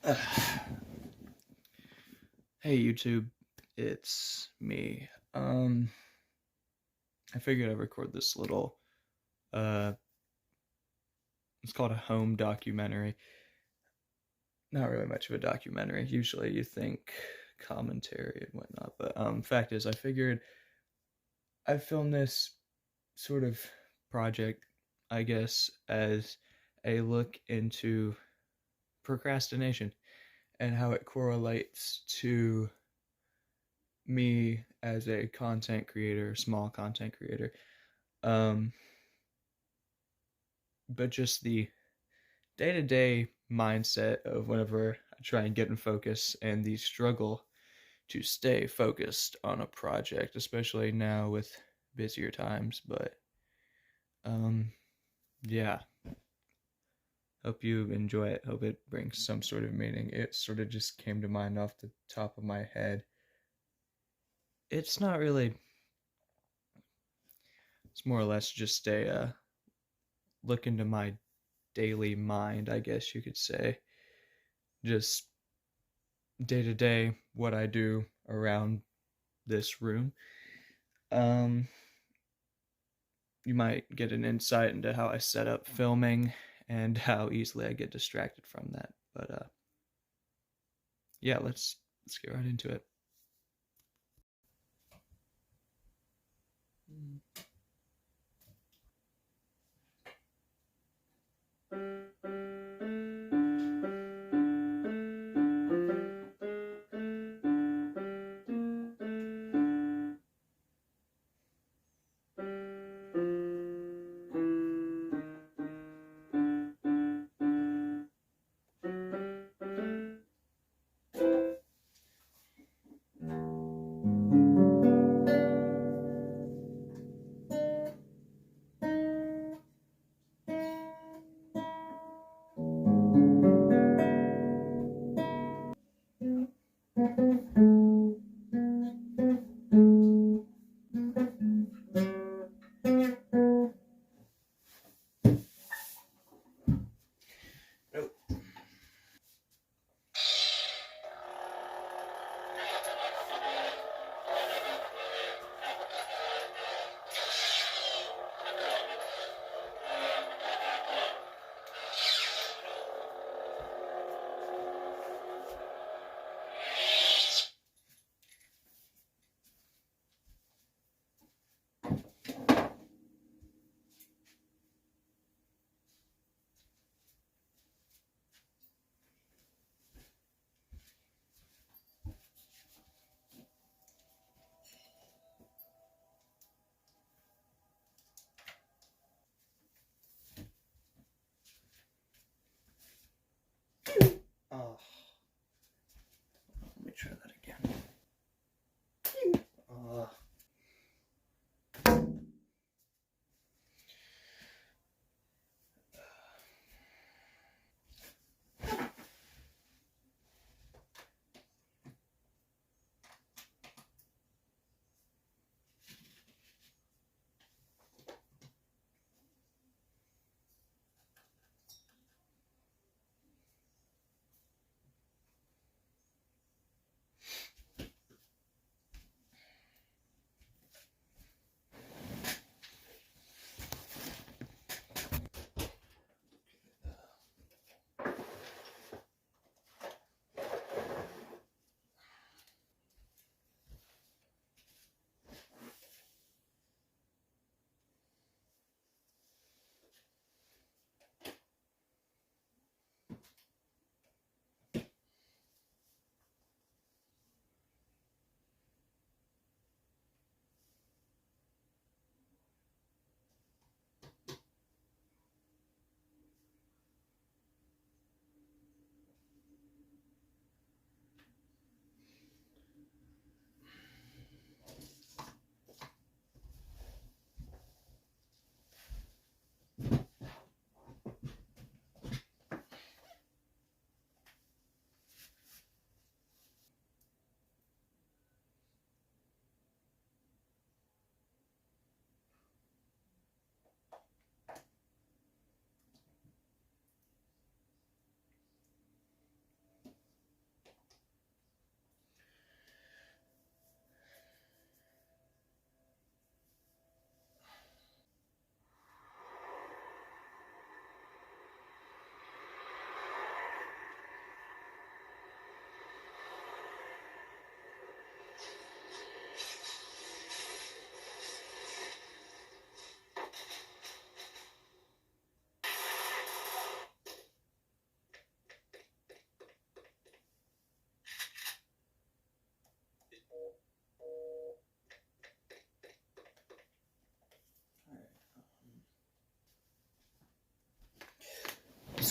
Hey YouTube, it's me. I figured I'd record this little uh it's called a home documentary. Not really much of a documentary. Usually you think commentary and whatnot, but fact is I figured I filmed this sort of project, I guess, as a look into procrastination and how it correlates to me as a content creator, small content creator. Um, but just the day to day mindset of whenever I try and get in focus and the struggle to stay focused on a project, especially now with busier times. But um, yeah, hope you enjoy it. Hope it brings some sort of meaning. It sort of just came to mind off the top of my head. It's not really, it's more or less just a look into my daily mind, I guess you could say. Just day to day, what I do around this room. Um, you might get an insight into how I set up filming and how easily I get distracted from that. But yeah, let's get right into it.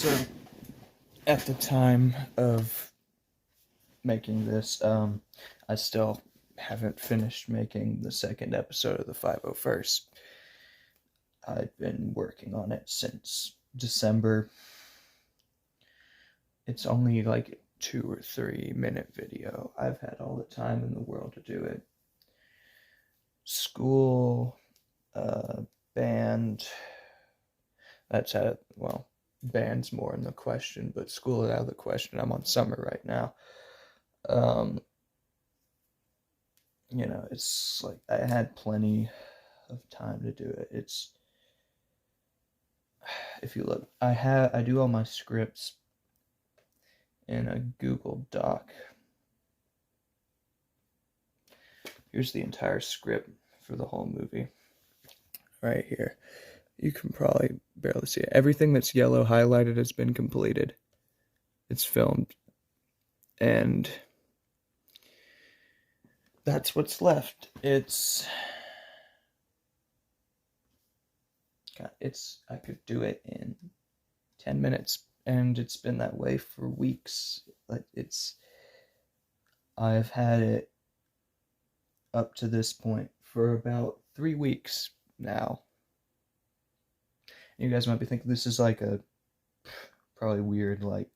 So, at the time of making this, I still haven't finished making the second episode of the 501st. I've been working on it since December. It's only like 2 or 3 minute video. I've had all the time in the world to do it. School, band, that's out of, well, band's more in the question, but school is out of the question. I'm on summer right now. It's like I had plenty of time to do it. If you look, I do all my scripts in a Google Doc. Here's the entire script for the whole movie right here. You can probably barely see it. Everything that's yellow highlighted has been completed. It's filmed. And that's what's left. I could do it in 10 minutes, and it's been that way for weeks. I've had it up to this point for about 3 weeks now. You guys might be thinking this is like a probably weird like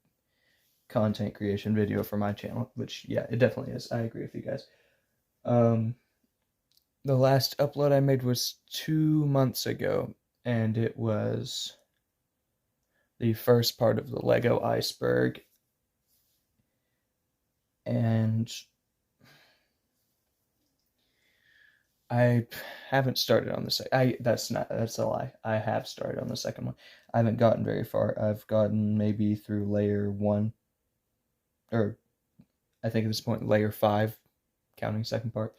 content creation video for my channel, which yeah, it definitely is. I agree with you guys. The last upload I made was 2 months ago, and it was the first part of the Lego iceberg. And I haven't started on the second. That's a lie. I have started on the second one. I haven't gotten very far. I've gotten maybe through layer 1, or I think at this point layer 5, counting second part.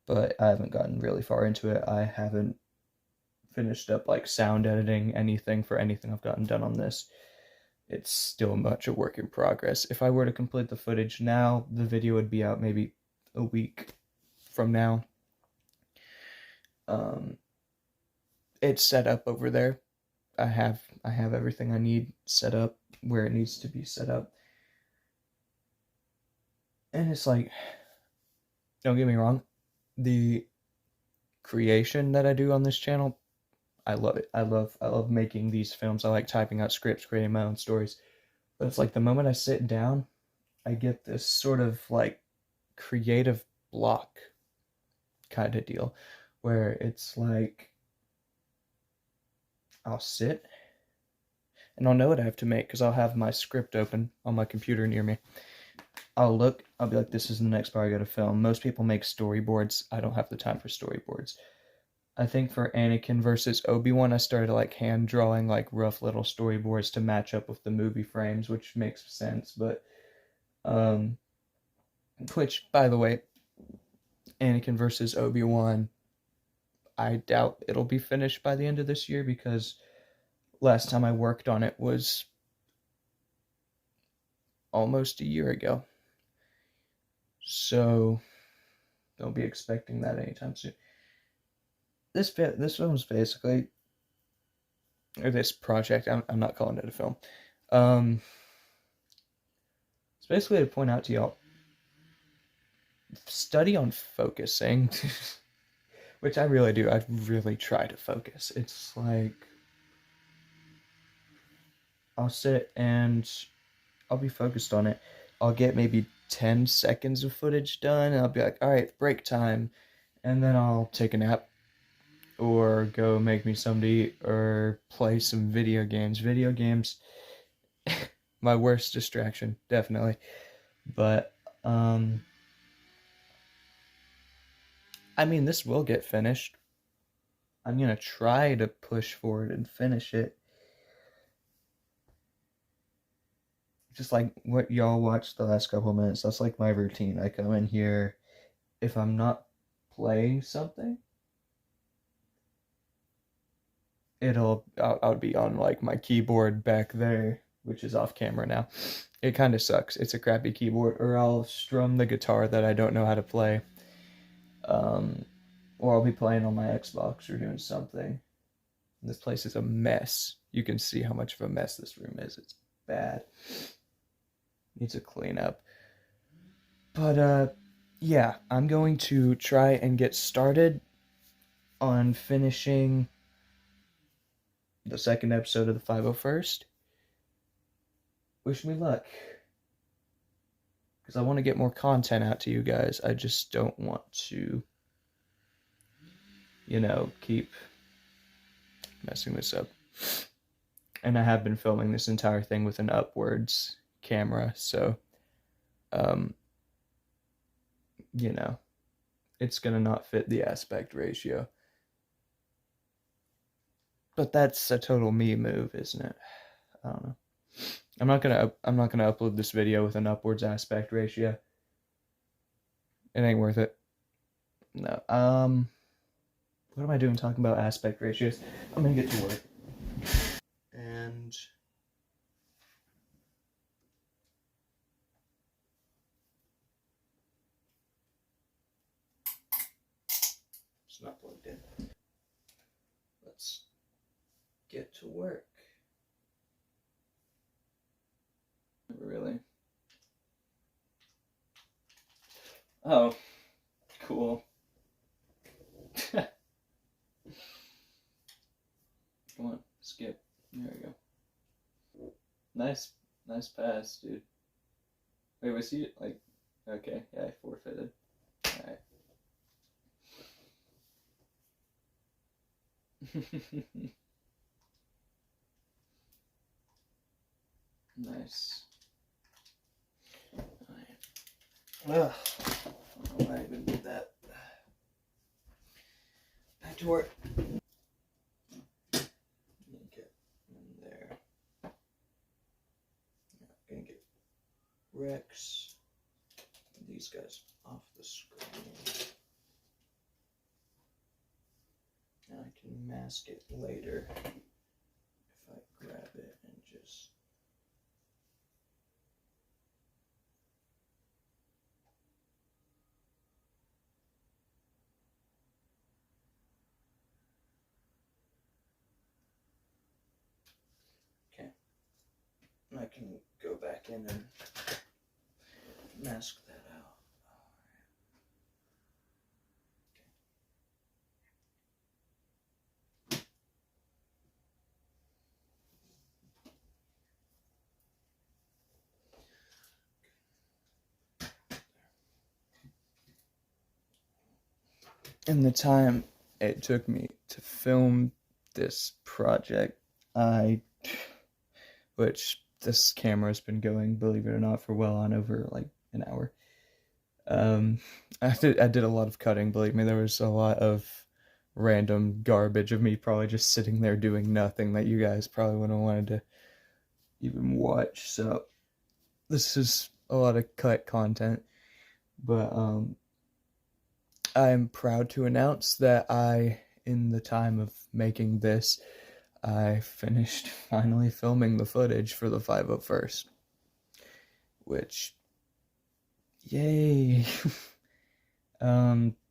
But I haven't gotten really far into it. I haven't finished up like sound editing anything for anything I've gotten done on this. It's still much a work in progress. If I were to complete the footage now, the video would be out maybe a week from now. It's set up over there. I have everything I need set up where it needs to be set up. And it's like, don't get me wrong, the creation that I do on this channel, I love it. I love making these films. I like typing out scripts, creating my own stories. But it's like the moment I sit down, I get this sort of like creative block kind of deal where it's like I'll sit and I'll know what I have to make because I'll have my script open on my computer near me. I'll look, I'll be like, this is the next part I gotta film. Most people make storyboards. I don't have the time for storyboards. I think for Anakin versus Obi-Wan, I started like hand drawing like rough little storyboards to match up with the movie frames, which makes sense. But, which, by the way, Anakin versus Obi-Wan, I doubt it'll be finished by the end of this year because last time I worked on it was almost a year ago. So don't be expecting that anytime soon. This film's basically, or this project, I'm not calling it a film. It's basically to point out to y'all, study on focusing, which I really do. I really try to focus. It's like, I'll sit and I'll be focused on it. I'll get maybe 10 seconds of footage done, and I'll be like, all right, break time. And then I'll take a nap, or go make me something to eat, or play some video games. Video games, my worst distraction, definitely. But, I mean, this will get finished. I'm gonna try to push forward and finish it. Just like what y'all watched the last couple of minutes, that's like my routine. I come in here, if I'm not playing something, I'll be on like my keyboard back there, which is off camera now. It kind of sucks. It's a crappy keyboard, or I'll strum the guitar that I don't know how to play. Or I'll be playing on my Xbox or doing something. This place is a mess. You can see how much of a mess this room is. It's bad. Needs a cleanup. But, yeah, I'm going to try and get started on finishing the second episode of the 501st. Wish me luck. Because I want to get more content out to you guys. I just don't want to, keep messing this up. And I have been filming this entire thing with an upwards camera, so, it's gonna not fit the aspect ratio. But that's a total me move, isn't it? I don't know. I'm not gonna upload this video with an upwards aspect ratio. It ain't worth it. No. What am I doing talking about aspect ratios? I'm gonna get to work. And it's not plugged in. Let's get to work. Really? Oh, cool. Come on, skip. There we go. Nice pass, dude. Wait, was he, okay, yeah, I forfeited. Alright. Nice. Ugh. I don't know why I even did that. Back to work. Get in there. Gonna get Rex and these guys off the screen. Now I can mask it later if I grab it and just. I can go back in and mask that out. In the time it took me to film this project, which this camera's been going, believe it or not, for well on over an hour. I did a lot of cutting, believe me. There was a lot of random garbage of me probably just sitting there doing nothing that you guys probably wouldn't have wanted to even watch. So this is a lot of cut content, but I'm proud to announce that in the time of making this, I finished finally filming the footage for the 501st, which, yay.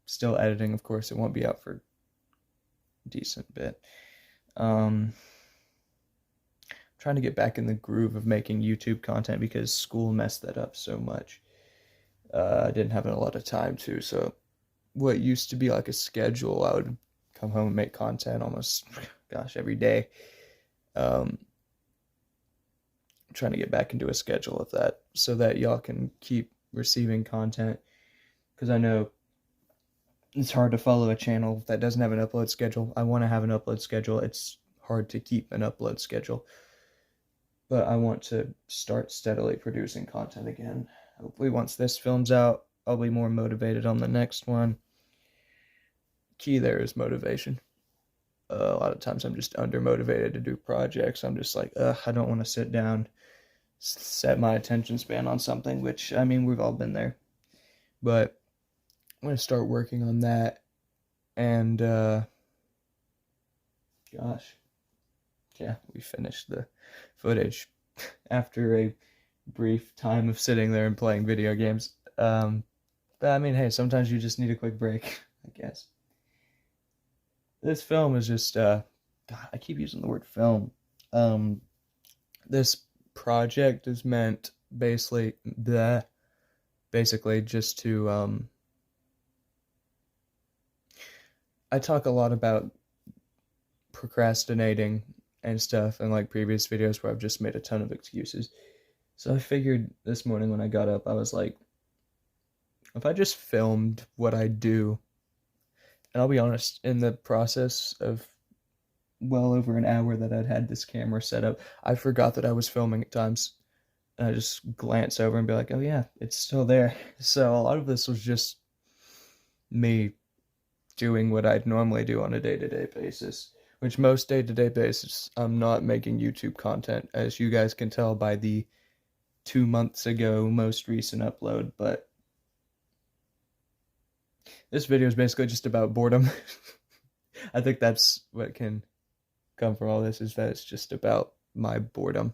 Still editing, of course. It won't be out for a decent bit. Trying to get back in the groove of making YouTube content because school messed that up so much. I didn't have a lot of time to, so what used to be like a schedule, I would come home and make content almost, every day. Trying to get back into a schedule of that so that y'all can keep receiving content, because I know it's hard to follow a channel that doesn't have an upload schedule. I want to have an upload schedule. It's hard to keep an upload schedule, but I want to start steadily producing content again. Hopefully once this films out, I'll be more motivated on the next one. Key there is motivation. A lot of times I'm just undermotivated to do projects. I'm just like, I don't want to sit down, set my attention span on something, which, I mean, we've all been there. But I'm going to start working on that. And, yeah, we finished the footage after a brief time of sitting there and playing video games. But, I mean, hey, sometimes you just need a quick break, I guess. This film is just God, I keep using the word film. This project is meant basically just to I talk a lot about procrastinating and stuff in like previous videos where I've just made a ton of excuses. So I figured this morning when I got up, I was like, if I just filmed what I do, and I'll be honest, in the process of well over an hour that I'd had this camera set up, I forgot that I was filming at times. And I just glance over and be like, oh yeah, it's still there. So a lot of this was just me doing what I'd normally do on a day-to-day basis, which most day-to-day basis, I'm not making YouTube content, as you guys can tell by the 2 months ago most recent upload, but this video is basically just about boredom. I think that's what can come from all this, is that it's just about my boredom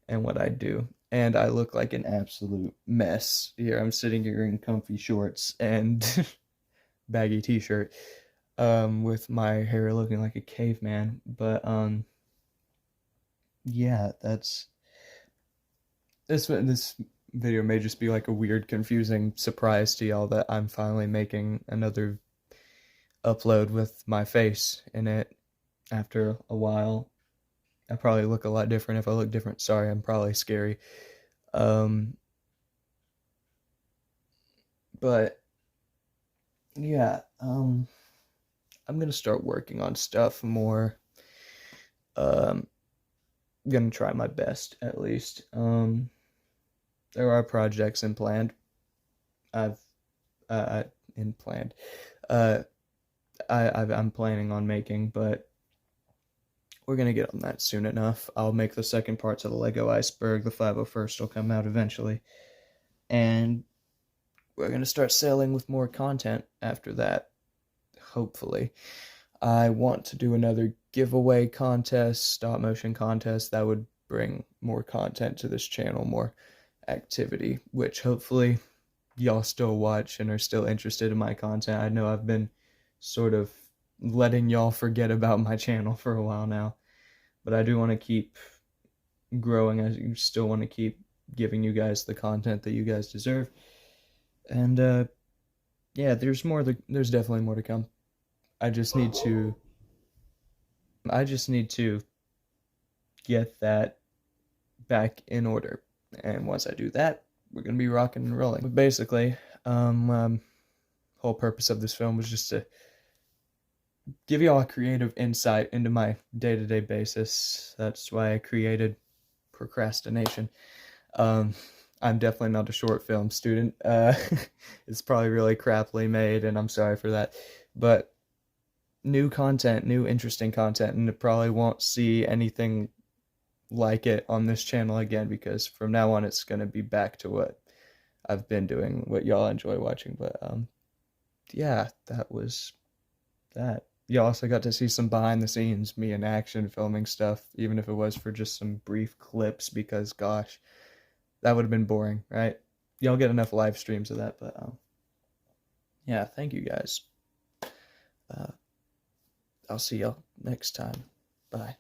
and what I do. And I look like an absolute mess here. I'm sitting here in comfy shorts and baggy t-shirt, with my hair looking like a caveman. But yeah, that's this video may just be like a weird, confusing surprise to y'all that I'm finally making another upload with my face in it after a while. I probably look a lot different. If I look different, sorry, I'm probably scary. But yeah, I'm gonna start working on stuff more. Gonna try my best, at least. There are projects in planned. I've in planned. I'm planning on making, but we're gonna get on that soon enough. I'll make the second parts of the Lego Iceberg. The 501st will come out eventually, and we're gonna start sailing with more content after that. Hopefully, I want to do another giveaway contest, stop motion contest. That would bring more content to this channel, more activity, which hopefully y'all still watch and are still interested in my content. I know I've been sort of letting y'all forget about my channel for a while now, but I do want to keep growing. I still want to keep giving you guys the content that you guys deserve. And yeah, there's definitely more to come. I just need to get that back in order. And once I do that, we're gonna be rocking and rolling. But basically, whole purpose of this film was just to give y'all a creative insight into my day-to-day basis. That's why I created Procrastination. I'm definitely not a short film student. It's probably really crappily made, and I'm sorry for that. But new content, new interesting content, and it probably won't see anything like it on this channel again, because from now on it's going to be back to what I've been doing, what y'all enjoy watching. But yeah, that was that. You also got to see some behind the scenes, me in action filming stuff, even if it was for just some brief clips, because gosh, that would have been boring, right? Y'all get enough live streams of that. But yeah, thank you guys. I'll see y'all next time. Bye.